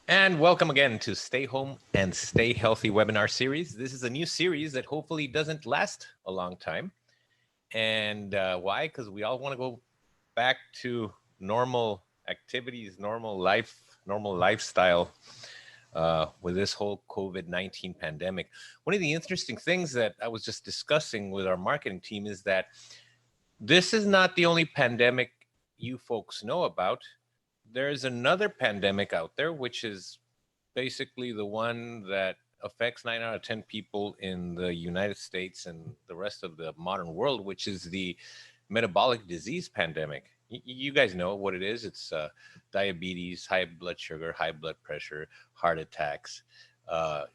And welcome again to Stay Home and Stay Healthy webinar series. This is a new series that hopefully doesn't last a long time. And why? Because we all want to go back to normal activities, normal life, normal lifestyle with this whole COVID-19 pandemic. One of the interesting things that I was just discussing with our marketing team is that this is not the only pandemic you folks know about. There's another pandemic out there, which is basically the one that affects 9 out of 10 people in the United States and the rest of the modern world, which is the metabolic disease pandemic. You guys know what it is. It's diabetes, high blood sugar, high blood pressure, heart attacks,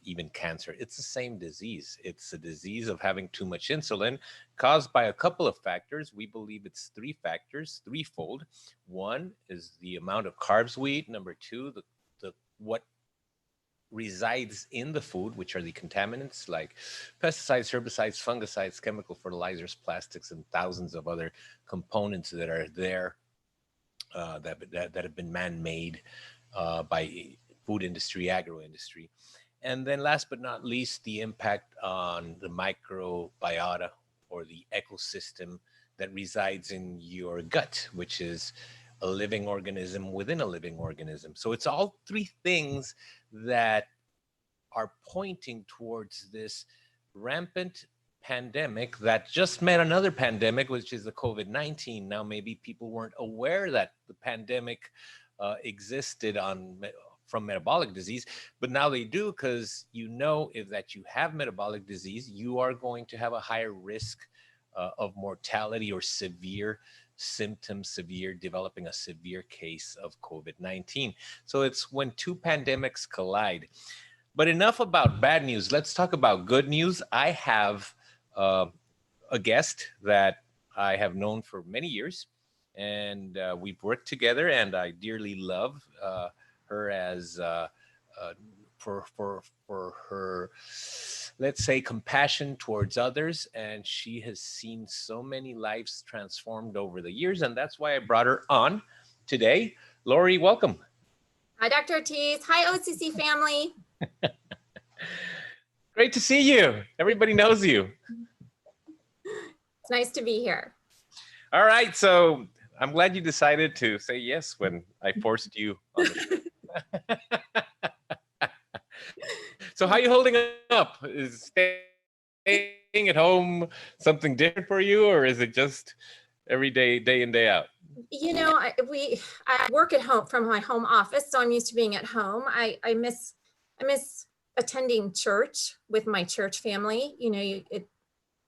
even cancer. It's the same disease. It's a disease of having too much insulin caused by a couple of factors. We believe it's three factors, threefold. One is the amount of carbs we eat. Number two, the what resides in the food, which are the contaminants like pesticides, herbicides, fungicides, chemical fertilizers, plastics, and thousands of other components that are there that have been man-made by food industry, agro industry. And then last but not least, the impact on the microbiota or the ecosystem that resides in your gut, which is a living organism within a living organism. So it's all three things that are pointing towards this rampant pandemic that just met another pandemic, which is the COVID-19. Now, maybe people weren't aware that the pandemic existed from metabolic disease, but now they do, because you know, if that you have metabolic disease, you are going to have a higher risk of mortality or severe symptoms, developing a severe case of COVID-19. So it's when two pandemics collide. But enough about bad news. Let's talk about good news. I have a guest that I have known for many years, and we've worked together, and I dearly love her as for her, let's say, compassion towards others, and she has seen so many lives transformed over the years, and that's why I brought her on today. Laurie, welcome. Hi, Dr. Ortiz. Hi, OCC family. Great to see you. Everybody knows you. It's nice to be here. All right. So I'm glad you decided to say yes when I forced you on the show. So how are you holding up? Is staying at home something different for you, or is it just every day, day in, day out? You know, I work at home from my home office, so I'm used to being at home. I miss attending church with my church family. You know,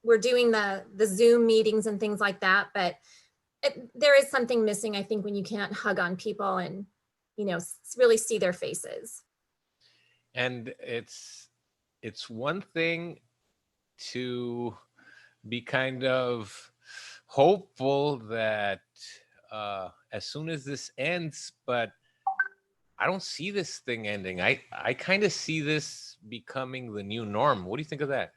we're doing the Zoom meetings and things like that, but there is something missing, I think, when you can't hug on people and, you know, really see their faces. And it's one thing to be kind of hopeful that as soon as this ends, but I don't see this thing ending. I kind of see this becoming the new norm. What do you think of that?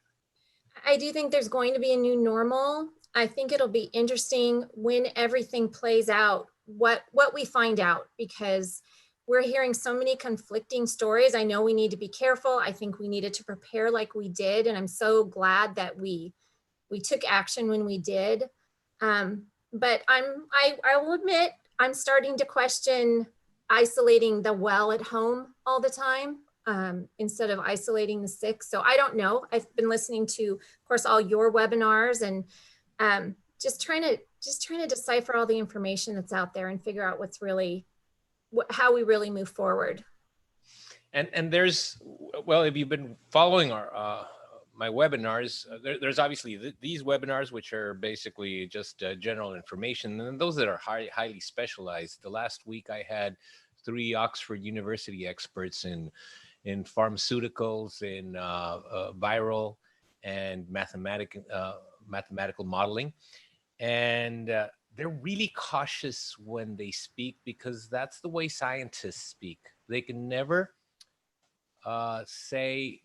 I do think there's going to be a new normal. I think it'll be interesting when everything plays out, what we find out, because we're hearing so many conflicting stories. I know we need to be careful. I think we needed to prepare like we did, and I'm so glad that we took action when we did. But I will admit, I'm starting to question isolating the well at home all the time instead of isolating the sick. So I don't know. I've been listening to, of course, all your webinars, and just trying to decipher all the information that's out there and figure out what's really how we really move forward. And there's, well, if you've been following our my webinars, there's obviously these webinars, which are basically just general information, and those that are highly specialized. The last week I had 3 Oxford University experts in pharmaceuticals, in viral and mathematical modeling, and they're really cautious when they speak, because that's the way scientists speak. They can never say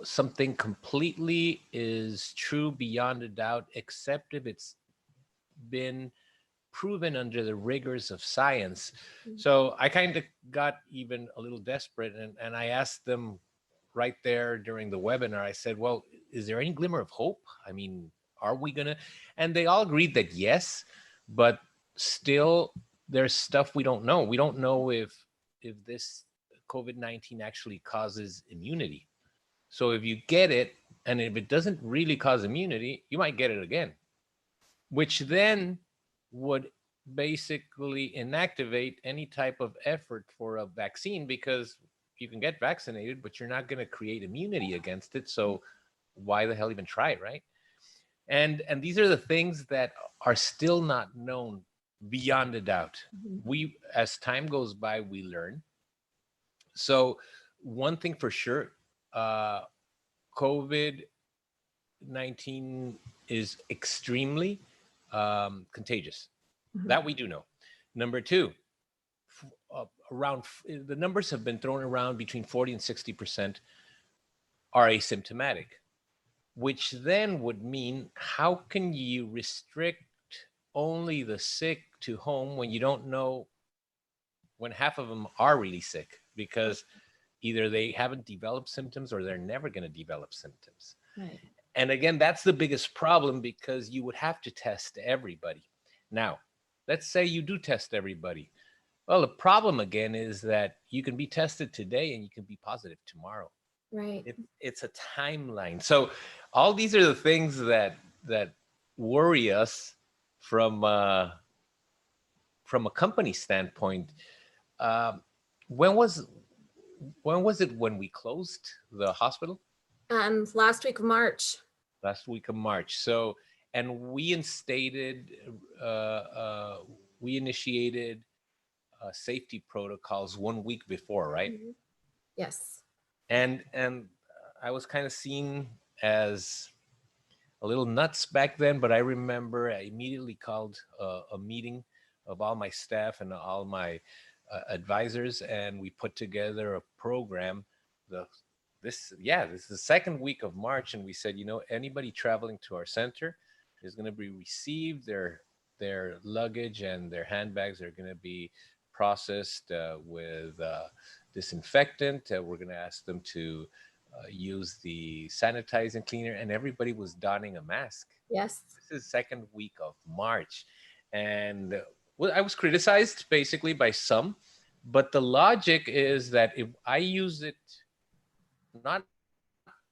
something completely is true beyond a doubt, except if it's been proven under the rigors of science. Mhm. So I kind of got even a little desperate, and I asked them right there during the webinar, I said, well, is there any glimmer of hope? I mean, are we gonna? And they all agreed that yes, but still there's stuff we don't know. We don't know if this COVID-19 actually causes immunity. So if you get it, and if it doesn't really cause immunity, you might get it again, which then would basically inactivate any type of effort for a vaccine, because you can get vaccinated, but you're not going to create immunity against it. So why the hell even try it, right? And these are the things that are still not known beyond a doubt. Mhm. We, as time goes by, we learn. So one thing for sure, COVID 19 is extremely contagious. Mhm. That we do know. Number two, around the numbers have been thrown around between 40 and 60% are asymptomatic, which then would mean how can you restrict only the sick to home when you don't know when half of them are really sick, because either they haven't developed symptoms or they're never going to develop symptoms. Right. And again, that's the biggest problem, because you would have to test everybody. Now, let's say you do test everybody. Well, the problem again is that you can be tested today and you can be positive tomorrow. Right. It's a timeline. So all these are the things that worry us from from a company standpoint. Um, when was when was it when we closed the hospital? Last week of March. Last week of March. So, and we instated, we initiated safety protocols 1 week before, right? Mhm. Yes. And I was kind of seen as a little nuts back then, but I remember I immediately called a meeting of all my staff and all my advisors, and we put together a program. The this is the second week of March, and we said, you know, anybody traveling to our center is going to be received. Their luggage and their handbags are going to be processed with disinfectant. We're going to ask them to use the sanitizing cleaner, and everybody was donning a mask. Yes. This is second week of March, and well, I was criticized basically by some, but the logic is that if I use it not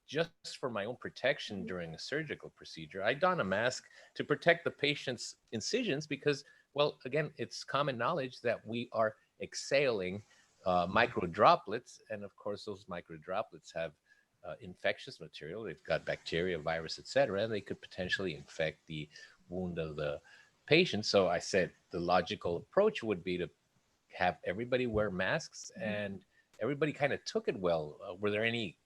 just for my own protection during a surgical procedure, I don a mask to protect the patient's incisions, because, well, again, it's common knowledge that we are exhaling micro droplets, and of course, those micro droplets have infectious material. They've got bacteria, virus, etc., and they could potentially infect the wound of the patient. So I said the logical approach would be to have everybody wear masks, and everybody kind of took it well. Were there any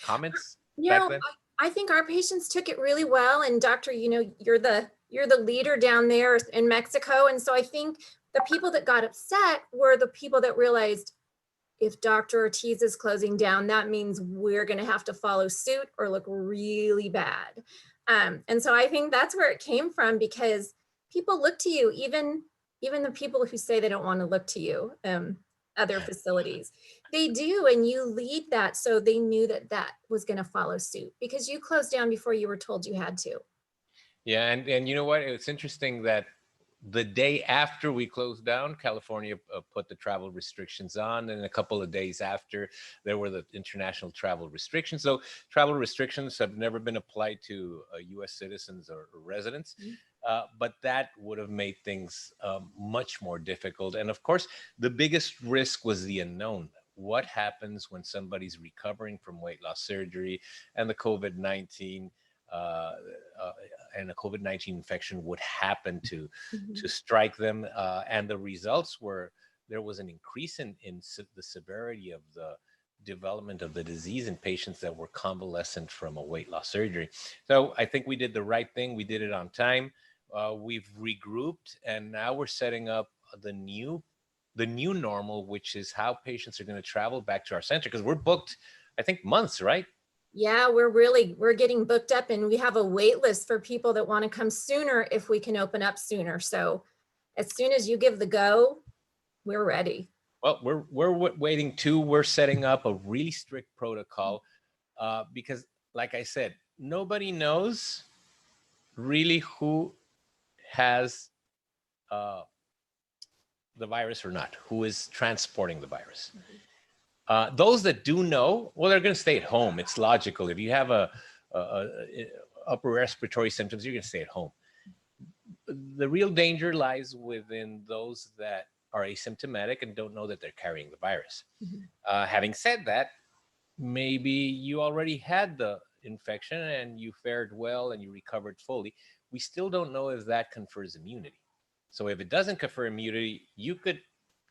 comments You back know, then? I think our patients took it really well. And doctor, you know, you're the leader down there in Mexico. And so I think the people that got upset were the people that realized if Dr. Ortiz is closing down, that means we're going to have to follow suit or look really bad. And so I think that's where it came from, because people look to you, even the people who say they don't want to look to you, other facilities, they do, and you lead that. So they knew that that was going to follow suit because you closed down before you were told you had to. Yeah, and you know what? It's interesting that the day after we closed down, California put the travel restrictions on, and a couple of days after, there were the international travel restrictions. So travel restrictions have never been applied to U.S. citizens or residents, but that would have made things much more difficult. And of course, the biggest risk was the unknown. What happens when somebody's recovering from weight loss surgery and the COVID-19 uh, uh, and a COVID-19 infection would happen to strike them, and the results were there was an increase in the severity of the development of the disease in patients that were convalescent from a weight loss surgery. So I think we did the right thing. We did it on time. We've regrouped, and now we're setting up the new normal, which is how patients are going to travel back to our center, because we're booked, I think, months, right? Yeah, we're getting booked up, and we have a wait list for people that want to come sooner if we can open up sooner. So as soon as you give the go, we're ready. Well, we're waiting too. We're setting up a really strict protocol because, like I said, nobody knows really who has uh, the virus or not, who is transporting the virus. Those that do know, well, they're going to stay at home. It's logical. If you have a upper respiratory symptoms, you're going to stay at home. The real danger lies within those that are asymptomatic and don't know that they're carrying the virus. Having said that, maybe you already had the infection and you fared well and you recovered fully. We still don't know if that confers immunity. So if it doesn't confer immunity, you could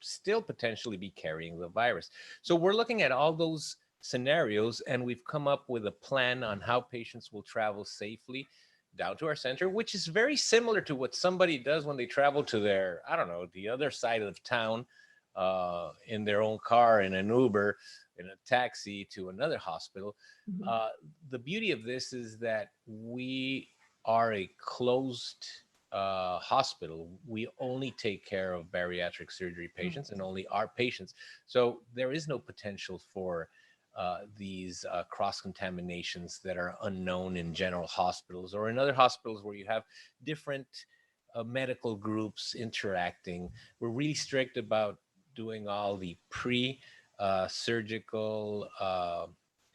still potentially be carrying the virus. So we're looking at all those scenarios, and we've come up with a plan on how patients will travel safely down to our center, which is very similar to what somebody does when they travel to their, I don't know, the other side of town in their own car, in an Uber, in a taxi to another hospital. The beauty of this is that we are a closed hospital. We only take care of bariatric surgery patients and only our patients. So there is no potential for these cross contaminations that are unknown in general hospitals or in other hospitals where you have different medical groups interacting. We're really strict about doing all the pre-surgical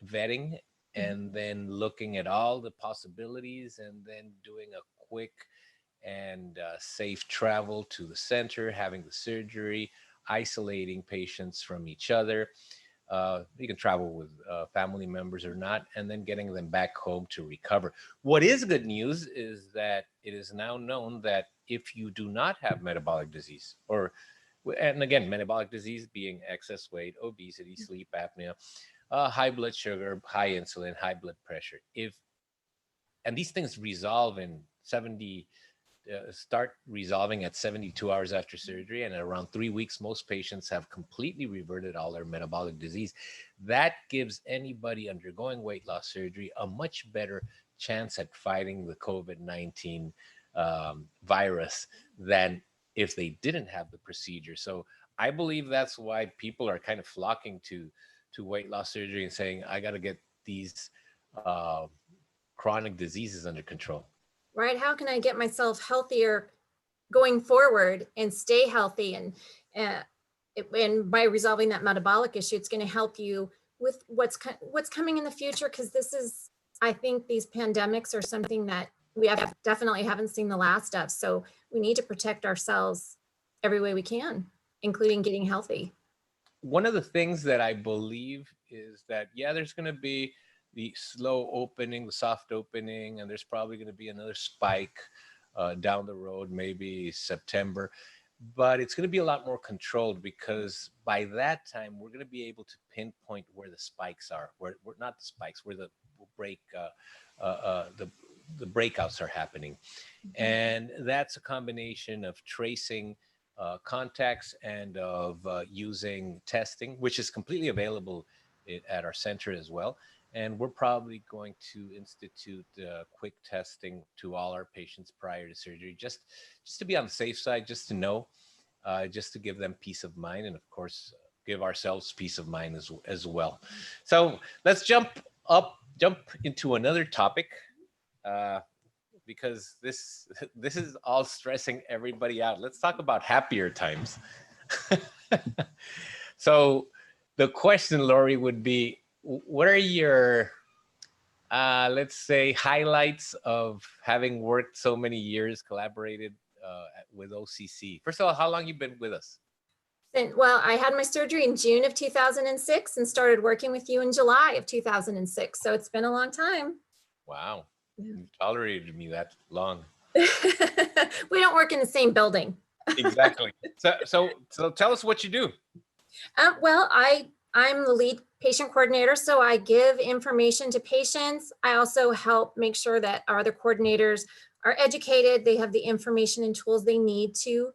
vetting and then looking at all the possibilities and then doing a quick and safe travel to the center, having the surgery, isolating patients from each other. You can travel with family members or not, and then getting them back home to recover. What is good news is that it is now known that if you do not have metabolic disease, or, and again, metabolic disease being excess weight, obesity, sleep apnea, high blood sugar, high insulin, high blood pressure, and these things resolve in 70, start resolving at 72 hours after surgery, and around 3 weeks most patients have completely reverted all their metabolic disease. That gives anybody undergoing weight loss surgery a much better chance at fighting the COVID-19 virus than if they didn't have the procedure. So I believe that's why people are kind of flocking to weight loss surgery and saying, I got to get these chronic diseases under control. Right? How can I get myself healthier going forward and stay healthy? And by resolving that metabolic issue, it's going to help you with what's coming in the future. Because this is, I think these pandemics are something that we definitely haven't seen the last of. So we need to protect ourselves every way we can, including getting healthy. One of the things that I believe is that, yeah, there's going to be the slow opening, the soft opening, and there's probably going to be another spike down the road, maybe September. But it's going to be a lot more controlled because by that time, we're going to be able to pinpoint where the spikes are, where not the spikes, where the breakouts are happening. And that's a combination of tracing contacts and of using testing, which is completely available at our center as well. And we're probably going to institute quick testing to all our patients prior to surgery, just to be on the safe side, just to know, just to give them peace of mind, and of course, give ourselves peace of mind as well. So let's jump into another topic. Because this is all stressing everybody out. Let's talk about happier times. So the question, Laurie, would be, what are your, let's say, highlights of having worked so many years, collaborated with OCC? First of all, how long you been with us? Well, I had my surgery in June of 2006 and started working with you in July of 2006. So it's been a long time. Wow. You tolerated me that long. We don't work in the same building. Exactly. So tell us what you do. Well, I'm the lead patient coordinator, so I give information to patients. I also help make sure that our other coordinators are educated. They have the information and tools they need to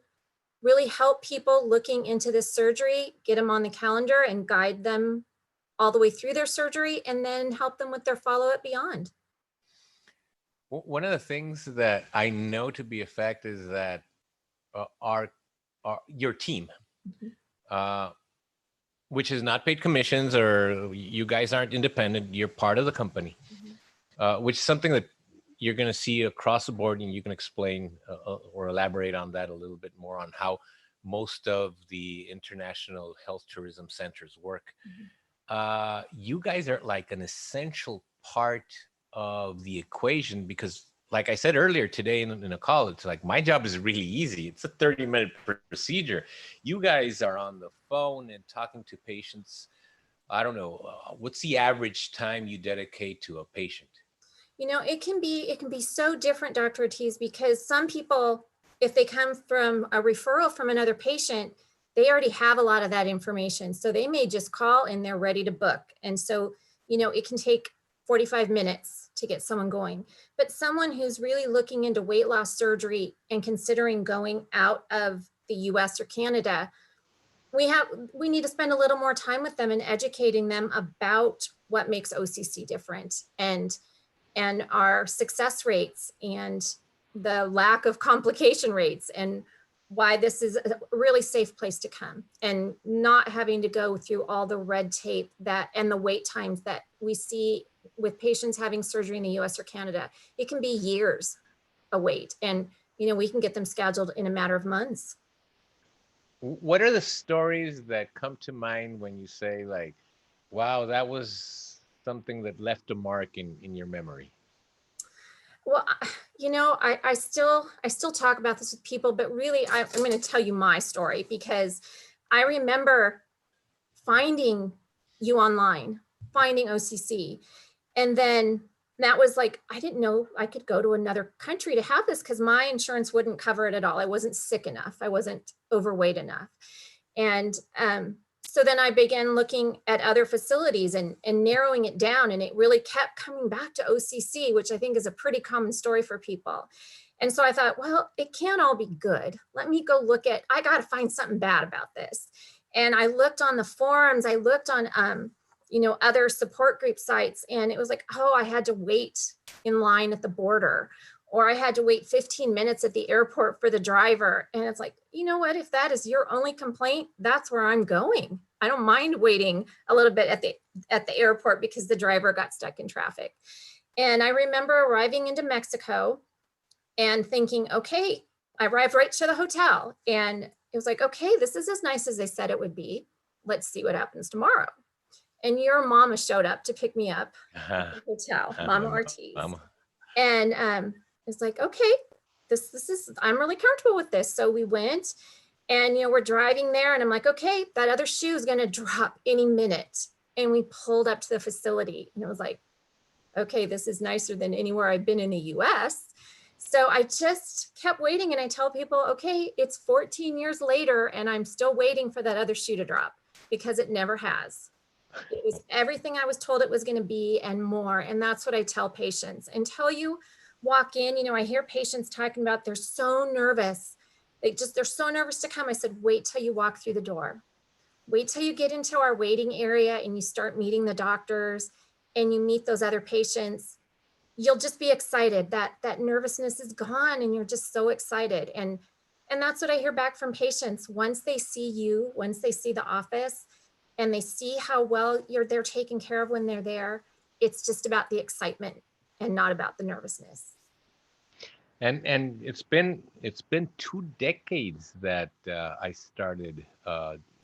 really help people looking into this surgery, get them on the calendar and guide them all the way through their surgery, and then help them with their follow-up beyond. One of the things that I know to be a fact is that our your team, Mhm. uh, which is not paid commissions, or you guys aren't independent. You're part of the company, Mhm. which is something that you're going to see across the board, and you can explain or elaborate on that a little bit more on how most of the international health tourism centers work. Mhm. You guys are like an essential part of the equation because, like I said earlier today in a call, it's like my job is really easy. It's a 30-minute procedure. You guys are on the phone and talking to patients. I don't know. What's the average time you dedicate to a patient? It can be so different, Dr. Ortiz, because some people, if they come from a referral from another patient, they already have a lot of that information. So they may just call and they're ready to book. And so, it can take 45 minutes to get someone going. But someone who's really looking into weight loss surgery and considering going out of the US or Canada, we need to spend a little more time with them and educating them about what makes OCC different, and our success rates and the lack of complication rates, and why this is a really safe place to come, and not having to go through all the red tape that and the wait times that we see with patients having surgery in the US or Canada. It can be years a wait, and we can get them scheduled in a matter of months. What are the stories that come to mind when you say like, "Wow, that was something that left a mark in your memory"? Well, I still talk about this with people, but really I'm going to tell you my story, because I remember finding you online, finding OCC. And then that was like, I didn't know I could go to another country to have this because my insurance wouldn't cover it at all. I wasn't sick enough. I wasn't overweight enough. And so then I began looking at other facilities and narrowing it down. And it really kept coming back to OCC, which I think is a pretty common story for people. And so I thought, well, it can't all be good. Let me go look at, I got to find something bad about this. And I looked on the forums, I looked on, other support group sites, and it was like, oh, I had to wait in line at the border, or I had to wait 15 minutes at the airport for the driver. And it's like, you know what, if that is your only complaint, that's where I'm going. I don't mind waiting a little bit at the airport because the driver got stuck in traffic. And I remember arriving into Mexico and thinking, okay, I arrived right to the hotel, and it was like, okay, this is as nice as they said it would be. Let's see what happens tomorrow. And your mama showed up to pick me up at the hotel, Mama Ortiz. Mama. And it's like, okay, this is, I'm really comfortable with this. So we went, and we're driving there, and I'm like, okay, that other shoe is going to drop any minute. And we pulled up to the facility, and it was like, okay, this is nicer than anywhere I've been in the US. So I just kept waiting, and I tell people, okay, it's 14 years later and I'm still waiting for that other shoe to drop, because it never has. It was everything I was told it was going to be and more. And that's what I tell patients. Until you walk in, I hear patients talking about they're so nervous. They're so nervous to come. I said, wait till you walk through the door. Wait till you get into our waiting area and you start meeting the doctors and you meet those other patients. You'll just be excited that that nervousness is gone, and you're just so excited. And that's what I hear back from patients. Once they see you, once they see the office, and they see how well they're taken care of when they're there, it's just about the excitement and not about the nervousness. And it's been 2 decades that I started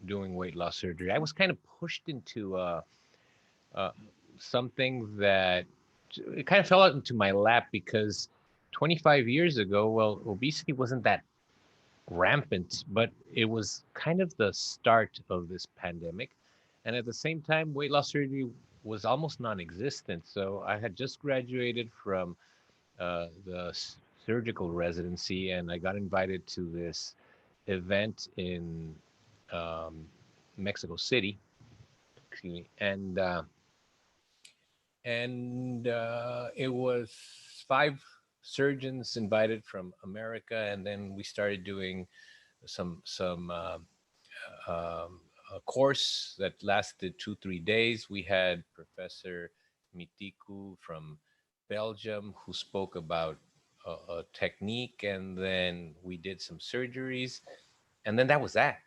doing weight loss surgery. I was kind of pushed into uh, something that it kind of fell out into my lap because 25 years ago, well, obesity wasn't that rampant, but it was kind of the start of this pandemic. And at the same time, weight loss surgery was almost non-existent. So I had just graduated from the surgical residency, and I got invited to this event in um, Mexico City. Excuse me, and it was 5 surgeons invited from America, and then we started doing some a course that lasted 2 3 days. We had Professor Mitiku from Belgium who spoke about a technique, and then we did some surgeries, and then that was that.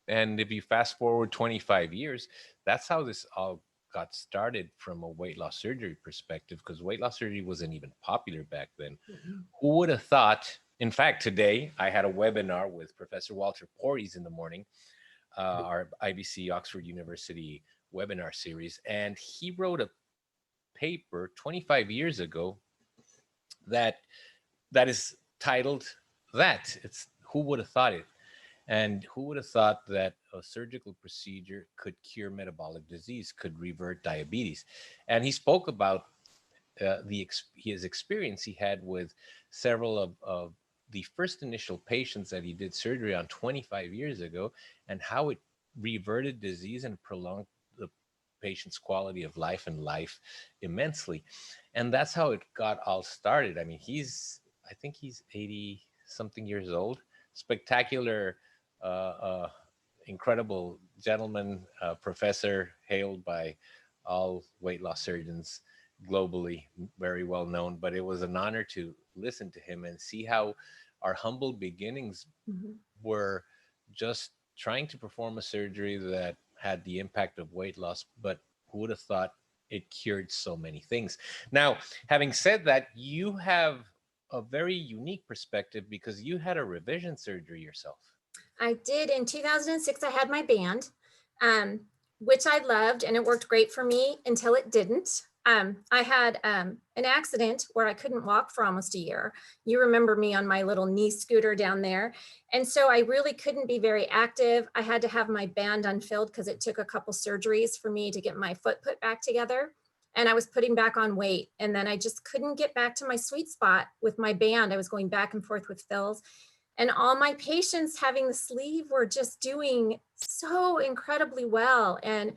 And if you fast forward 25 years, that's how this all got started from a weight loss surgery perspective, because weight loss surgery wasn't even popular back then. Mhm. Who would have thought? In fact, today I had a webinar with Professor Walter Porres in the morning, our IBC Oxford University webinar series, and he wrote a paper 25 years ago that is titled that. It's who would have thought it? And who would have thought that a surgical procedure could cure metabolic disease, could revert diabetes? And he spoke about his experience he had with several of the first initial patients that he did surgery on 25 years ago, and how it reverted disease and prolonged the patient's quality of life and life immensely. And that's how it got all started. I mean, I think he's 80 something years old. Spectacular, uh, uh, incredible gentleman, professor, hailed by all weight loss surgeons globally, very well known. But it was an honor to listen to him and see how our humble beginnings Mhm. were just trying to perform a surgery that had the impact of weight loss, but who would have thought it cured so many things? Now, having said that, you have a very unique perspective because you had a revision surgery yourself. I did in 2006. I had my band, um, which I loved, and it worked great for me until it didn't. I had an accident where I couldn't walk for almost a year. You remember me on my little knee scooter down there. And so I really couldn't be very active. I had to have my band unfilled because it took a couple surgeries for me to get my foot put back together. And I was putting back on weight. And then I just couldn't get back to my sweet spot with my band. I was going back and forth with fills, and all my patients having the sleeve were just doing so incredibly well. And I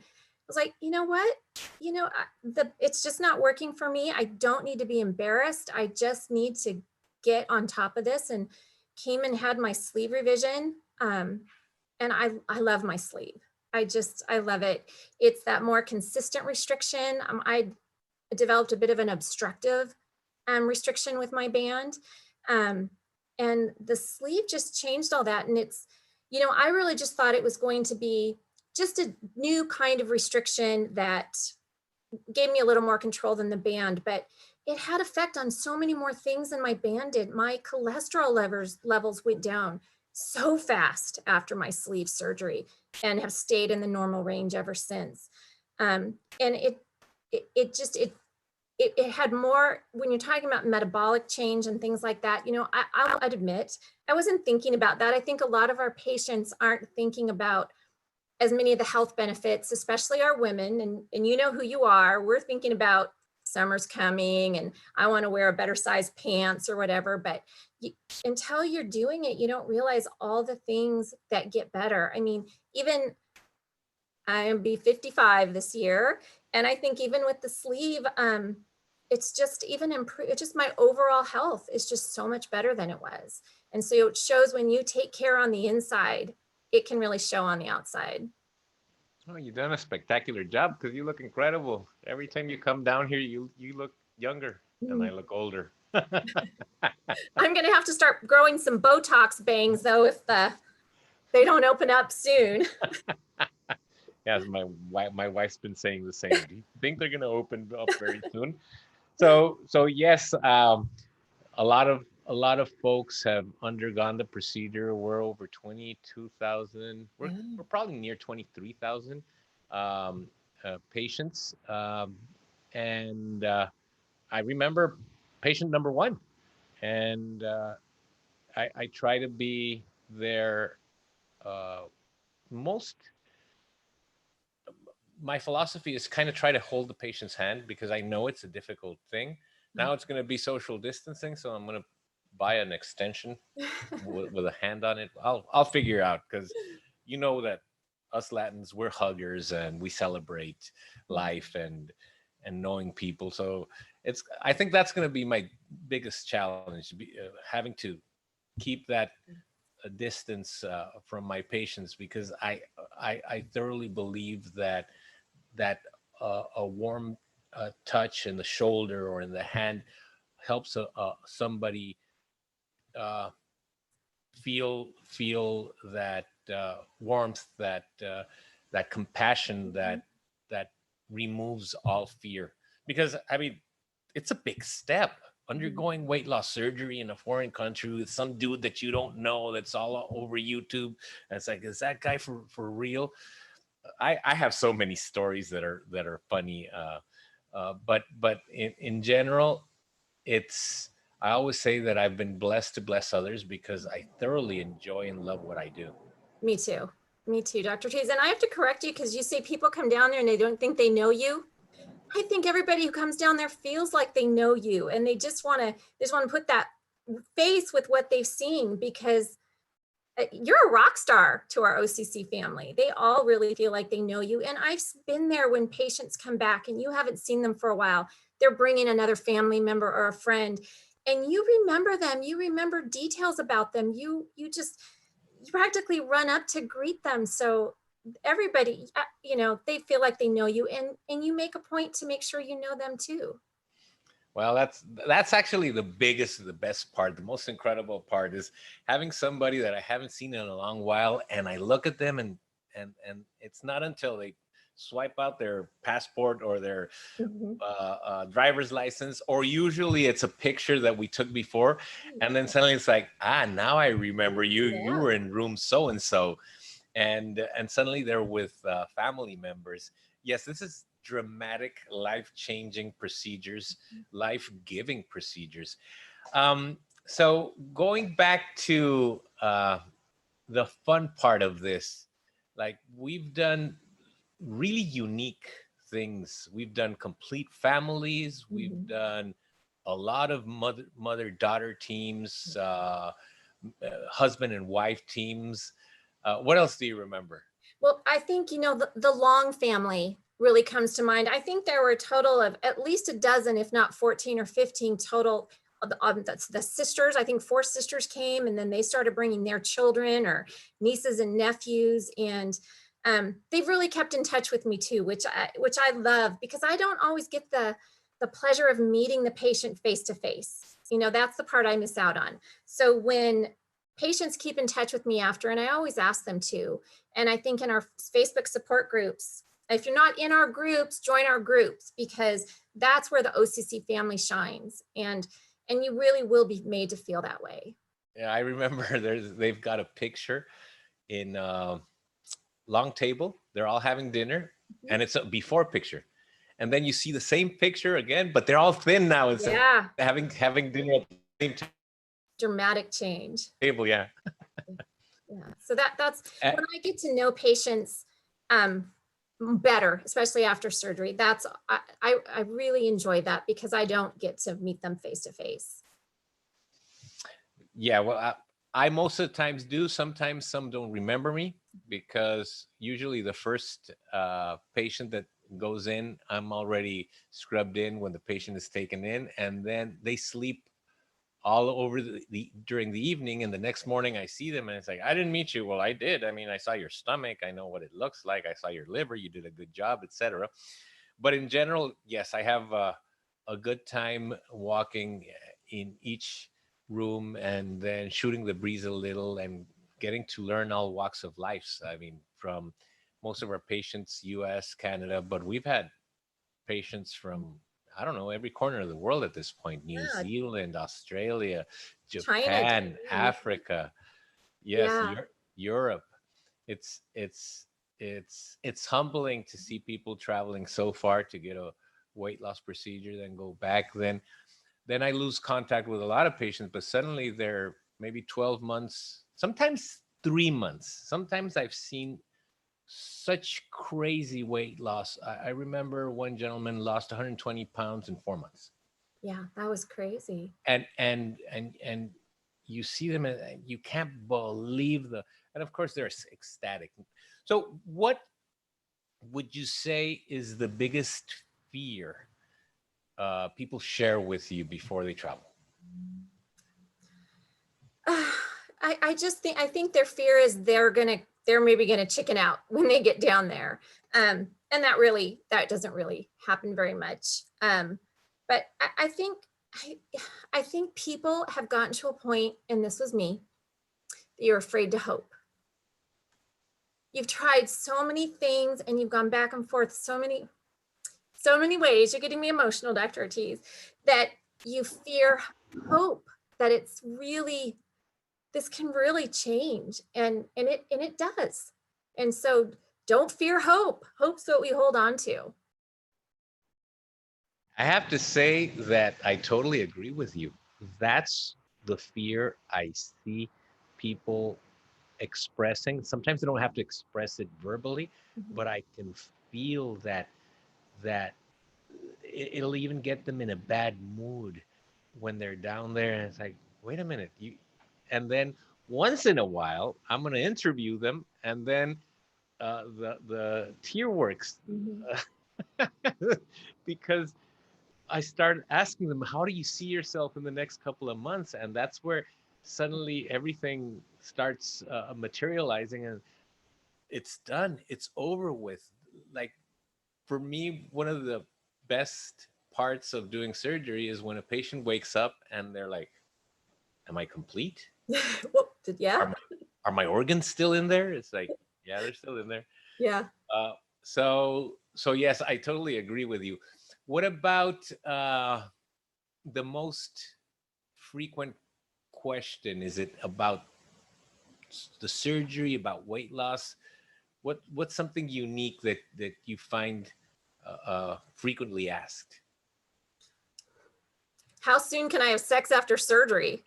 was like, you know what? It's just not working for me. I don't need to be embarrassed. I just need to get on top of this. And came and had my sleeve revision. And I love my sleeve. I love it. It's that more consistent restriction. I developed a bit of an obstructive restriction with my band. Um, and the sleeve just changed all that. And I really just thought it was going to be just a new kind of restriction that gave me a little more control than the band, but it had effect on so many more things than my band did. My cholesterol levels went down so fast after my sleeve surgery and have stayed in the normal range ever since. And it had more, when you're talking about metabolic change and things like that, I'll admit, I wasn't thinking about that. I think a lot of our patients aren't thinking about as many of the health benefits, especially our women, and you know who you are. We're thinking about summer's coming and I want to wear a better size pants or whatever, but until you're doing it, you don't realize all the things that get better. I mean, even I'll be 55 this year. And I think even with the sleeve, it's just even improved. It's just my overall health is just so much better than it was. And so it shows when you take care on the inside, it can really show on the outside. Oh, you've done a spectacular job because you look incredible. Every time you come down here, you look younger and I Mm. look older. I'm going to have to start growing some Botox bangs though, if they don't open up soon. Yes, my wife's been saying the same. Do you think they're going to open up very soon? So yes, a lot of folks have undergone the procedure. We're over 22,000. We're probably near 23,000 patients. And I remember patient number one, and I try to be their uh, most. My philosophy is kind of try to hold the patient's hand because I know it's a difficult thing. Now it's going to be social distancing, so I'm going to buy an extension with a hand on it. I'll figure out because you know that us Latins, we're huggers and we celebrate life and knowing people. So I think that's going to be my biggest challenge, having to keep that a distance from my patients, because I thoroughly believe that a warm touch in the shoulder or in the hand helps somebody feel that warmth, that compassion, that removes all fear. Because I mean, it's a big step. Undergoing weight loss surgery in a foreign country with some dude that you don't know, that's all over YouTube. And it's like, is that guy for real? I have so many stories that are funny. But in general, it's, I always say that I've been blessed to bless others because I thoroughly enjoy and love what I do. Me too. Me too, Dr. Tees. And I have to correct you because you say people come down there and they don't think they know you. I think everybody who comes down there feels like they know you, and they just want to put that face with what they've seen, because you're a rock star to our OCC family. They all really feel like they know you. And I've been there when patients come back and you haven't seen them for a while. They're bringing another family member or a friend, and you remember them. You remember details about them. You practically run up to greet them. So everybody, they feel like they know you, and you make a point to make sure you know them too. Well, that's actually the biggest, the best part. The most incredible part is having somebody that I haven't seen in a long while, and I look at them, and it's not until they swipe out their passport or their driver's license, or usually it's a picture that we took before, and then suddenly it's like, now I remember you. You were in room so and so, and suddenly they're with family members. Yes, this is dramatic, life-changing procedures, life-giving procedures. So going back to the fun part of this, like, we've done really unique things. We've done complete families. We've done a lot of mother-daughter teams, husband and wife teams. What else do you remember? Well, I think, the Long family really comes to mind. I think there were a total of at least a dozen, if not 14 or 15 total. The sisters, I think 4 sisters came, and then they started bringing their children or nieces and nephews. And they've really kept in touch with me too, which I love, because I don't always get the pleasure of meeting the patient face to face. That's the part I miss out on. So when patients keep in touch with me after, and I always ask them to, and I think in our Facebook support groups, if you're not in our groups, join our groups, because that's where the OCC family shines, and you really will be made to feel that way. Yeah, I remember they've got a picture in long table. They're all having dinner, and it's a before picture, and then you see the same picture again, but they're all thin now. It's having dinner at the same time. Dramatic change. Table, yeah. Yeah. So that's when I get to know patients better, especially after surgery. I really enjoy that, because I don't get to meet them face to face. Yeah, well, I most of the times do. Sometimes some don't remember me, because usually the first patient that goes in, I'm already scrubbed in when the patient is taken in, and then they sleep all over during the evening, and the next morning I see them, and it's like, I didn't meet you. Well, I did. I mean, I saw your stomach. I know what it looks like. I saw your liver. You did a good job, etc. But in general, yes, I have a good time walking in each room, and then shooting the breeze a little, and getting to learn all walks of life. I mean, from most of our patients, US, Canada, but we've had patients from, I don't know, every corner of the world at this point. New Zealand, Australia, Japan, China, Africa. Yes, Europe. It's humbling to see people traveling so far to get a weight loss procedure, then go back. Then I lose contact with a lot of patients, but suddenly they're maybe 12 months, sometimes 3 months. Sometimes I've seen such crazy weight loss. I remember one gentleman lost 120 pounds in 4 months. Yeah, that was crazy. And you see them, and you can't believe and of course they're ecstatic. So what would you say is the biggest fear people share with you before they travel? I think their fear is they're maybe gonna chicken out when they get down there, and that doesn't really happen very much. But I think I, I think people have gotten to a point, and this was me, that you're afraid to hope. You've tried so many things and you've gone back and forth so many ways. You're getting me emotional, Dr. Ortiz, that you fear hope, that it's really, this can really change. And it does. And so don't fear hope. Hope's what we hold on to. I have to say that I totally agree with you. That's the fear I see people expressing. Sometimes they don't have to express it verbally, Mhm. but I can feel that it'll even get them in a bad mood when they're down there and it's like, wait a minute, you, and then once in a while I'm going to interview them, and then the tear works Mhm. because I started asking them, how do you see yourself in the next couple of months? And that's where suddenly everything starts materializing, and it's done. It's over with. Like, for me, one of the best parts of doing surgery is when a patient wakes up and they're like, am I complete? Well, yeah, Are my, are my organs still in there? It's like, yeah, they're still in there. yeah. Uh, so yes, I totally agree with you. What about the most frequent question? Is it about the surgery, about weight loss? What's something unique that you find frequently asked? How soon can I have sex after surgery?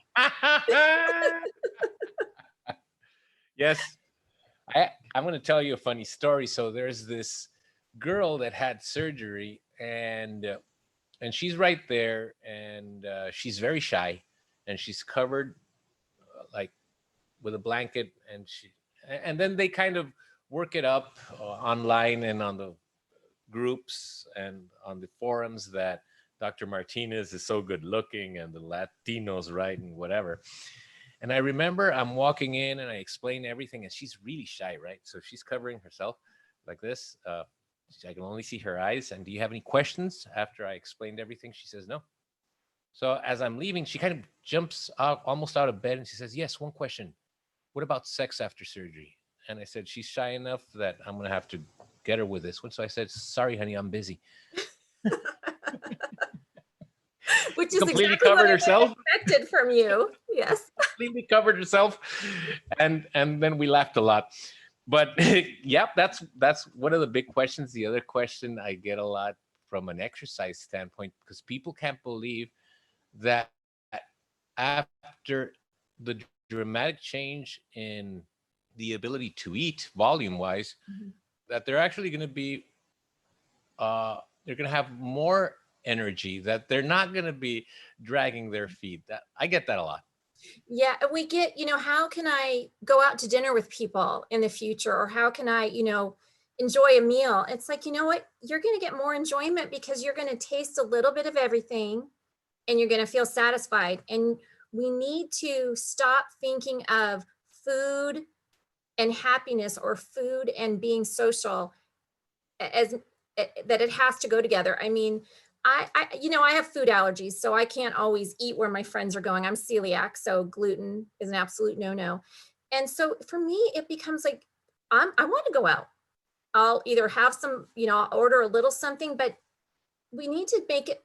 Yes, I'm going to tell you a funny story. So there's this girl that had surgery, and she's right there, and she's very shy, and she's covered like with a blanket, and then they kind of work it up online and on the groups and on the forums that Dr. Martinez is so good looking and the Latinos right and whatever. And I remember I'm walking in and I explain everything, and she's really shy, right? So she's covering herself like this. I can only see her eyes. And do you have any questions after I explained everything? She says no. So as I'm leaving, she kind of jumps out, almost out of bed, and she says, yes, one question. What about sex after surgery? And I said, she's shy enough that I'm going to have to get her with this one. So I said, sorry, honey, I'm busy. Which She is completely exactly what covered I would have herself. expected from you. Yes. Completely covered herself, and then we laughed a lot. But yep, that's one of the big questions. The other question I get a lot from an exercise standpoint, because people can't believe that after the dramatic change in the ability to eat volume wise, Mhm. that they're actually going to be they're going to have more energy, that they're not going to be dragging their feet. That I get that a lot. Yeah, and we get, how can I go out to dinner with people in the future? Or how can I, enjoy a meal? It's like, you know what? You're going to get more enjoyment because you're going to taste a little bit of everything and you're going to feel satisfied. And we need to stop thinking of food and happiness, or food and being social, as that it has to go together. I mean, I have food allergies, so I can't always eat where my friends are going. I'm celiac, so gluten is an absolute no-no. And so for me, it becomes like, I want to go out. I'll either have some, I'll order a little something, but we need to make it,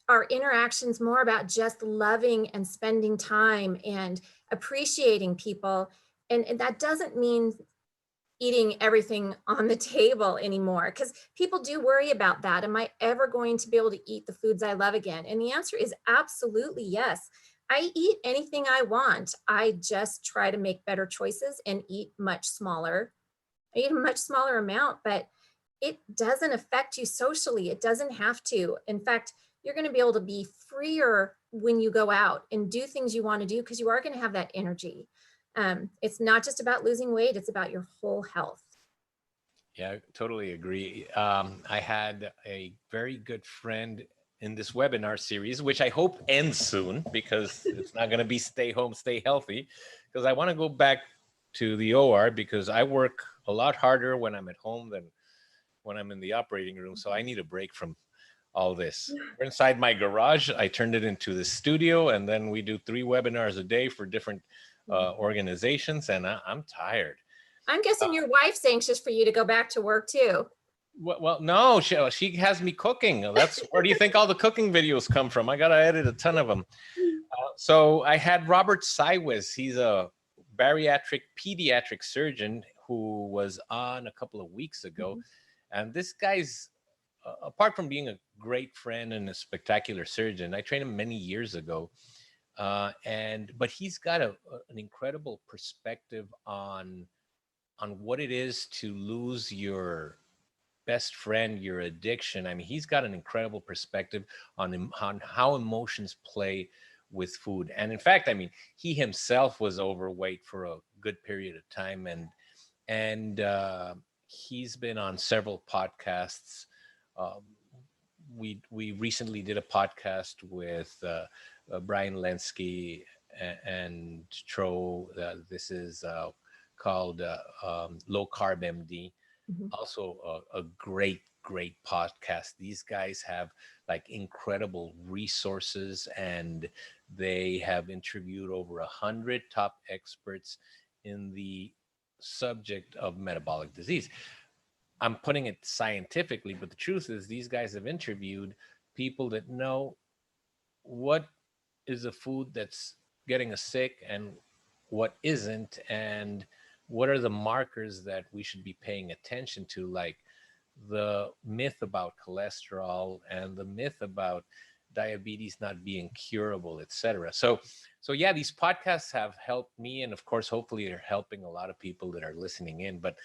our interactions, more about just loving and spending time and appreciating people. And that doesn't mean eating everything on the table anymore, because people do worry about that. Am I ever going to be able to eat the foods I love again? And the answer is absolutely yes. I eat anything I want. I just try to make better choices and eat much smaller. I eat a much smaller amount, but it doesn't affect you socially. It doesn't have to. In fact, you're going to be able to be freer when you go out and do things you want to do, because you are going to have that energy. It's not just about losing weight, it's about your whole health. Yeah, I totally agree. I had a very good friend in this webinar series, which I hope ends soon, because it's not going to be stay home, stay healthy, because I want to go back to the OR, because I work a lot harder when I'm at home than when I'm in the operating room. So I need a break from all this. We're inside my garage. I turned it into the studio, and then we do 3 webinars a day for different organizations, and I'm tired. I'm guessing your wife's anxious for you to go back to work too. Well, no, she has me cooking. That's where do you think all the cooking videos come from? I got to edit a ton of them. So I had Robert Sywes. He's a bariatric pediatric surgeon who was on a couple of weeks ago. And this guy's, apart from being a great friend and a spectacular surgeon, I trained him many years ago. But he's got an incredible perspective on what it is to lose your best friend, your addiction. I mean, he's got an incredible perspective on how emotions play with food. And in fact, I mean, he himself was overweight for a good period of time, and he's been on several podcasts. We recently did a podcast with Brian Lenski and Tro. This is called Low Carb MD. Also a great podcast. These guys have like incredible resources, and they have interviewed over 100 top experts in the subject of metabolic disease. I'm putting it scientifically, but the truth is these guys have interviewed people that know what is a food that's getting us sick and what isn't, and what are the markers that we should be paying attention to, like the myth about cholesterol and the myth about diabetes not being curable, etc. So yeah, these podcasts have helped me, and of course, hopefully, they're helping a lot of people that are listening in. But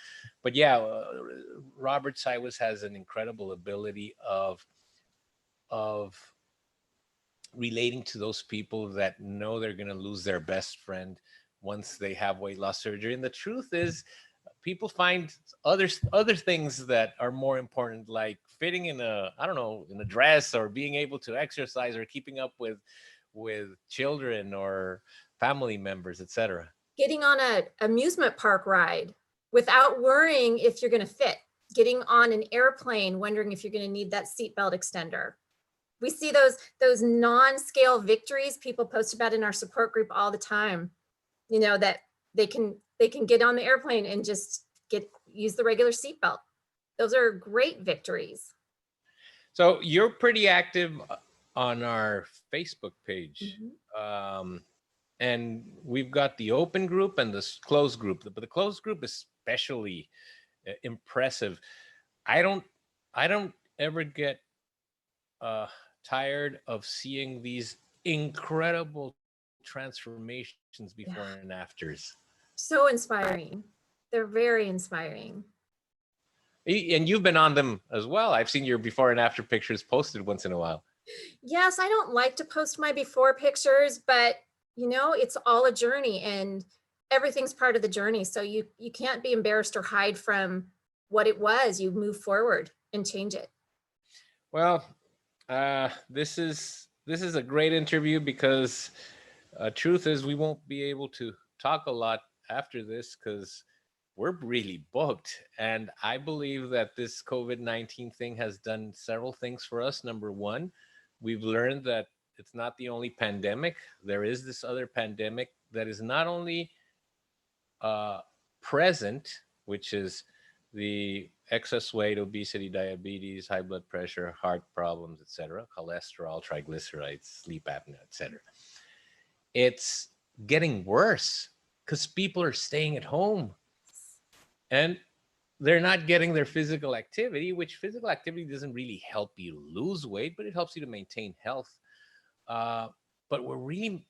yeah, Robert Sywes has an incredible ability of relating to those people that know they're going to lose their best friend once they have weight loss surgery. And the truth is, people find other things that are more important, like fitting in a dress, or being able to exercise, or keeping up with children or family members, etc. Getting on an amusement park ride without worrying if you're going to fit. Getting on an airplane, wondering if you're going to need that seatbelt extender. We see those non-scale victories people post about in our support group all the time. You know, that they can get on the airplane and just use the regular seatbelt. Those are great victories. So you're pretty active on our Facebook page. And we've got the open group and the closed group, but the closed group is especially impressive. I don't ever get tired of seeing these incredible transformations before and afters. So inspiring. They're very inspiring. And you've been on them as well. I've seen your before and after pictures posted once in a while. Yes, I don't like to post my before pictures, but you know, it's all a journey, and everything's part of the journey. So you can't be embarrassed or hide from what it was. You move forward and change it. Well, this is a great interview, because truth is we won't be able to talk a lot after this because we're really booked. And I believe that this COVID-19 thing has done several things for us. Number one, we've learned that it's not the only pandemic. There is this other pandemic that is not only present, which is the excess weight, obesity, diabetes, high blood pressure, heart problems, etc., cholesterol, triglycerides, sleep apnea, etc. It's getting worse because people are staying at home and they're not getting their physical activity, which physical activity doesn't really help you lose weight, but it helps you to maintain health. But we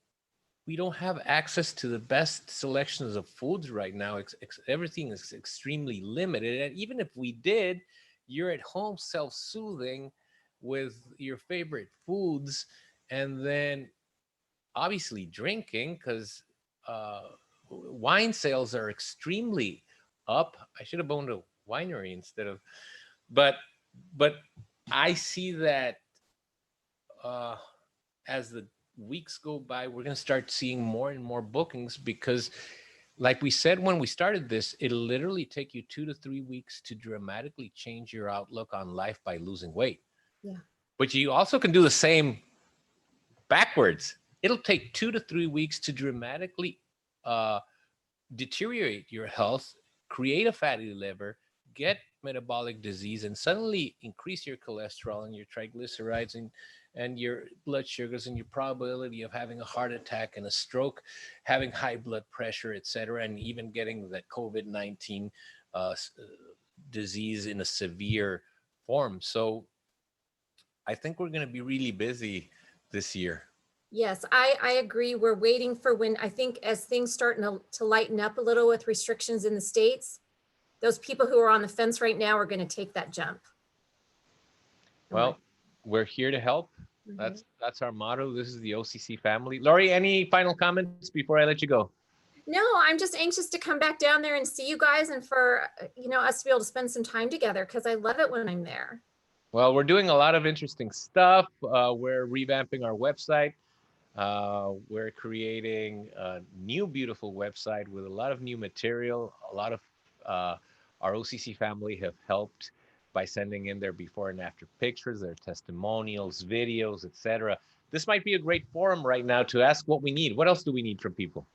don't have access to the best selections of foods right now. Everything is extremely limited. And even if we did, you're at home self-soothing with your favorite foods, and then obviously drinking, because wine sales are extremely up. I should have owned a winery instead of, but I see that as the weeks go by, we're going to start seeing more and more bookings, because like we said when we started this, it'll literally take you 2 to 3 weeks to dramatically change your outlook on life by losing weight. Yeah. But you also can do the same backwards. It'll take 2 to 3 weeks to dramatically deteriorate your health, create a fatty liver, get metabolic disease, and suddenly increase your cholesterol and your triglycerides and your blood sugars and your probability of having a heart attack and a stroke, having high blood pressure, etc., and even getting that COVID-19 uh, disease in a severe form. So I think we're going to be really busy this year. Yes, I agree. We're waiting for when, I think as things start to lighten up a little with restrictions in the States, those people who are on the fence right now are going to take that jump. Well, we're here to help. Mhm. That's our motto. This is the OCC family. Laurie, any final comments before I let you go? No, I'm just anxious to come back down there and see you guys, and for us to be able to spend some time together, because I love it when I'm there. Well, we're doing a lot of interesting stuff. We're revamping our website. We're creating a new, beautiful website with a lot of new material. A lot of our OCC family have helped by sending in their before and after pictures, their testimonials, videos, etc. This might be a great forum right now to ask what we need. What else do we need from people?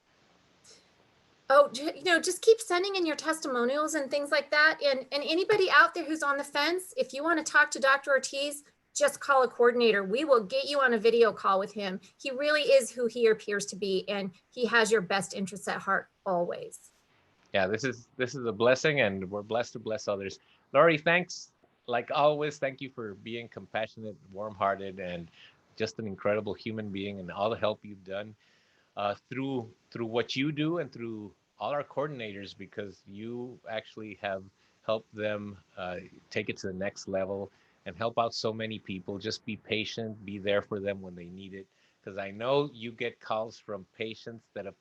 Oh, just keep sending in your testimonials and things like that. And anybody out there who's on the fence, if you want to talk to Dr. Ortiz, just call a coordinator. We will get you on a video call with him. He really is who he appears to be, and he has your best interests at heart always. Yeah, this is a blessing, and we're blessed to bless others. Laurie, thanks. Like always, thank you for being compassionate, warm-hearted, and just an incredible human being, and all the help you've done through what you do and through all our coordinators, because you actually have helped them take it to the next level and help out so many people. Just be patient, be there for them when they need it, because I know you get calls from patients that have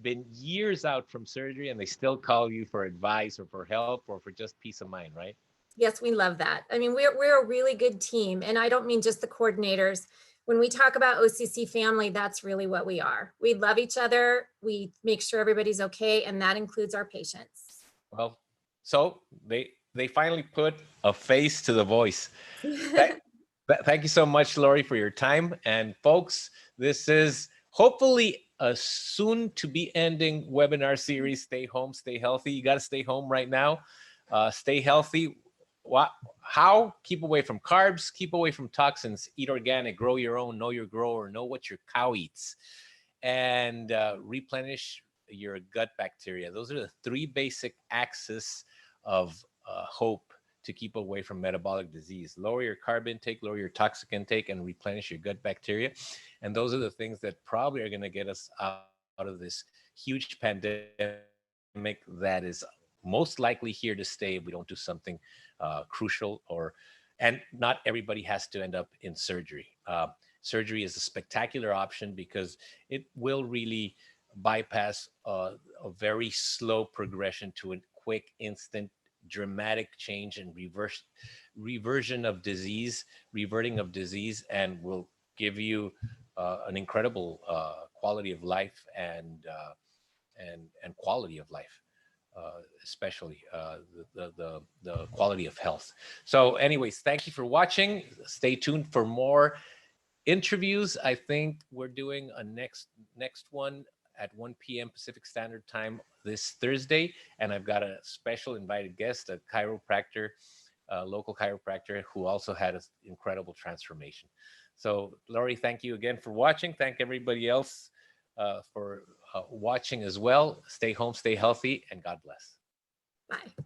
been years out from surgery and they still call you for advice or for help or for just peace of mind, right? Yes, we love that. I mean, we're a really good team, and I don't mean just the coordinators. When we talk about OCC family, that's really what we are. We love each other. We make sure everybody's okay, and that includes our patients. Well, so they finally put a face to the voice. Thank you so much, Laurie, for your time. And folks, this is hopefully a soon to be ending webinar series. Stay home, stay healthy. You got to stay home right now. Stay healthy. How? Keep away from carbs, keep away from toxins, eat organic, grow your own, know your grower, know what your cow eats, and replenish your gut bacteria. Those are the 3 basic axes of hope to keep away from metabolic disease. Lower your carb intake, lower your toxic intake, and replenish your gut bacteria. And those are the things that probably are going to get us out of this huge pandemic that is most likely here to stay if we don't do something crucial. And not everybody has to end up in surgery. Surgery is a spectacular option because it will really bypass a very slow progression to a quick, instant, dramatic change and reversion of disease, reverting of disease, and will give you an incredible quality of life and quality of life, especially the quality of health. So, anyways, thank you for watching. Stay tuned for more interviews. I think we're doing a next one at 1 p.m. Pacific Standard Time this Thursday, and I've got a special invited guest, a chiropractor, a local chiropractor who also had an incredible transformation. So, Laurie, thank you again for watching. Thank everybody else for watching as well. Stay home, stay healthy, and God bless. Bye.